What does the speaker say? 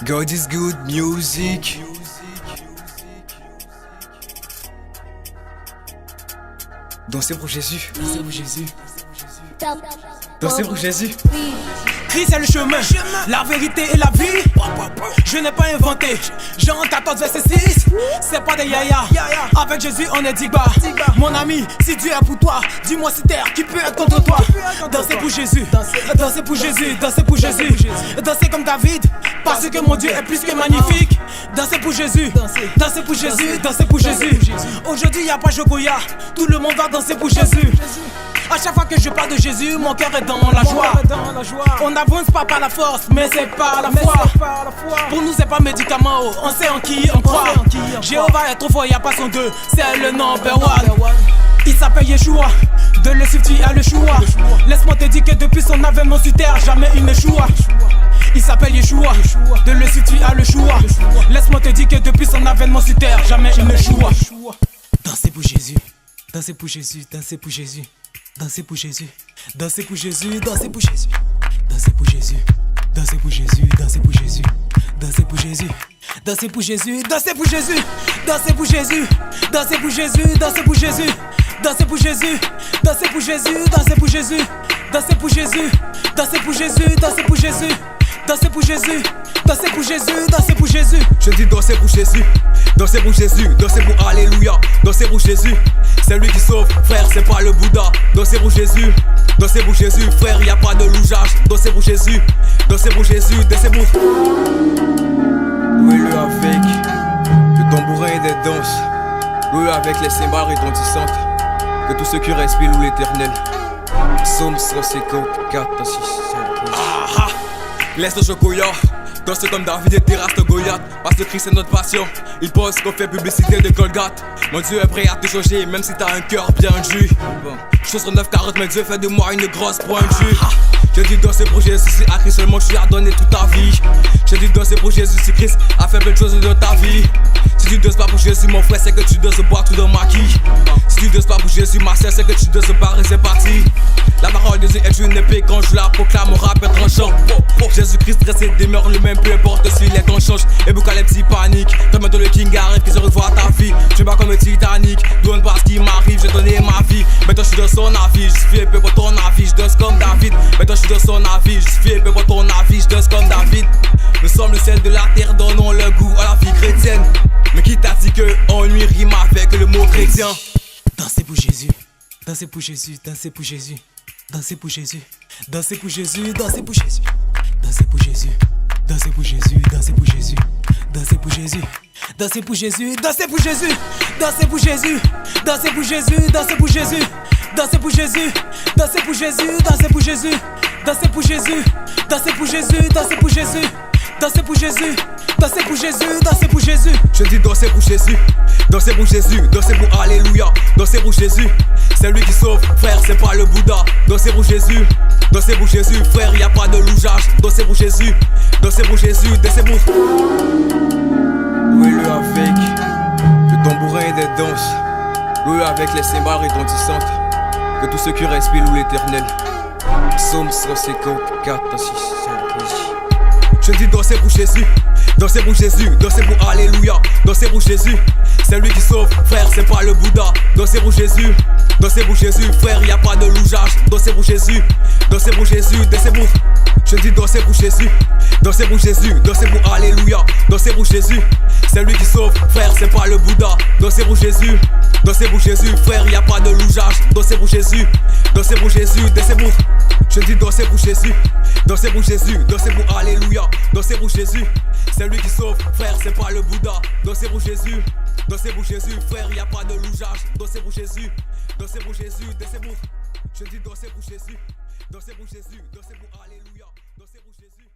God is good music. Dansez pour Jésus. Dansez pour Jésus. Dansez pour Jésus. Christ est le chemin, la vérité et la vie. Je n'ai pas inventé. Jean 14 verset 6. C'est pas des yaya. Avec Jésus on est digba. Mon ami, si Dieu est pour toi, dis-moi si terre qui peut être contre toi. Dansez pour Jésus, dansez pour Jésus, dansez pour Jésus. Dansez comme David, parce que mon Dieu est plus que magnifique. Dansez pour Jésus, dansez pour Jésus, dansez pour Jésus. Aujourd'hui y a pas Jogoya, tout le monde va danser pour Jésus. A chaque fois que je parle de Jésus, mon cœur est dans la joie. On n'avance pas par la force, mais c'est par la foi. Pour nous c'est pas médicament, on sait en qui on croit. Jéhovah est trop fort, y a pas son deux, c'est le number one. Il s'appelle Yeshua, de le suivre tu as le choix. Laisse-moi te dire que depuis son avènement sur terre, jamais il n'échoua. Il s'appelle Yeshua, de le suivre tu as le choix. Laisse-moi te dire que depuis son avènement sur terre, jamais il n'échoua. Dansez pour Jésus, dansez pour Jésus, dansez pour Jésus. Dansez pour Jésus, dansez pour Jésus, dansez pour Jésus. Dansez pour Jésus, dansez pour Jésus, dansez pour Jésus. Dansez pour Jésus, dansez pour Jésus, dansez pour Jésus. Dansez pour Jésus, dansez pour Jésus, dansez pour Jésus. Dansez pour Jésus, dansez pour Jésus, dansez pour Jésus. Dansez pour Jésus, dansez pour Jésus, dansez pour Jésus. Dansez pour Jésus, dansez pour Jésus, dansez pour Jésus. Je dis dansez pour Jésus, dansez pour Jésus, dansez pour Alléluia, dansez pour Jésus. C'est lui qui sauve, frère, c'est pas le Bouddha. Dansez pour Jésus, frère, y a pas de louchage. Dansez pour Jésus, dansez pour Jésus, dansez pour. Louez-le avec le tambourin et des danses. Louez-le avec les cymbales retentissantes. Que tous ceux qui respirent louent l'Éternel. Psaume 154, 6, 7. Laisse le chocolat, danse comme David et terrasse de Goliath. Parce que Christ est notre passion, il pense qu'on fait publicité de Golgotha. Mon Dieu est prêt à te changer, même si t'as un cœur bien jus. Chose sur 9 carottes, mais Dieu fait de moi une grosse pointe jus. J'ai dit danser pour Jésus, si à Christ seulement tu as donné toute ta vie. J'ai dit danser pour Jésus, si Christ a fait plein de choses de ta vie. Si tu danses pas pour Jésus, mon frère, c'est que tu danses boire tout dans ma quille. Si tu danses pas pour Jésus, ma sœur, c'est que tu danses barrer, c'est parti. La parole de Dieu est une épée, quand je la proclame, mon rap est tranchant. Jésus-Christ resté demeure le même, peu importe si les temps changent. Et Boucalepsie panique, comme maintenant le King arrive, qui se revoit ta vie. Je suis pas comme le Titanic, donne pas ce qui m'arrive, j'ai donné ma vie. Maintenant je suis dans son avis, je suis épais pour ton avis, je danse comme David. Maintenant je suis dans son avis, je suis épais pour ton avis, je danse comme David. Nous sommes le sel de la terre, donnons le goût à la vie chrétienne. Mais qui t'a dit que ennui rime avec le mot chrétien? Dansez pour Jésus, dansez pour Jésus, dansez pour Jésus. Dansez pour Jésus, dansez pour Jésus, dansez pour Jésus. Dansez pour Jésus, dansez pour Jésus, dansez pour Jésus. Dansez pour Jésus, dansez pour Jésus, dansez pour Jésus. Dansez pour Jésus, dansez pour Jésus, dansez pour Jésus. Dansez pour Jésus, dansez pour Jésus, dansez pour Jésus. Dansez pour Jésus, dansez pour Jésus, dansez pour Jésus. Dansez pour Jésus, dansez pour Jésus, dansez pour Jésus. Je dis dansez pour Jésus, dansez pour Jésus, dansez pour Alléluia, dansez pour Jésus. C'est lui qui sauve, frère, c'est pas le Bouddha. Dansez pour Jésus, frère, y a pas de louchage. Dansez pour Jésus, dansez pour Jésus, dansez pour. Louez-le avec le tambourin et des danses. Louez-le avec les cymbales retentissantes. Que tous ceux qui respirent louent l'Éternel. Psaume 154, 6, 7. Je dis dansez pour Jésus, dansez pour Alléluia, dansez pour Jésus. C'est lui qui sauve, frère, c'est pas le Bouddha. Dansez pour Jésus, frère, y a pas de louchage. Dansez pour Jésus, dansez pour. Je dis dansez pour Jésus, pour Alléluia, dansez pour Jésus. C'est lui qui sauve, frère, c'est pas le Bouddha. Dansez pour Jésus, frère, y a pas de louchage. Dansez pour Jésus, dansez pour. Je dis dansez pour Jésus, pour Alléluia, dansez pour Jésus. C'est lui qui sauve, frère, c'est pas le Bouddha. Dansez pour Jésus, frère, y a pas de louchage. Dansez pour Jésus, dansez pour. Je dis dansez pour Jésus, pour Alléluia, dansez pour Jésus.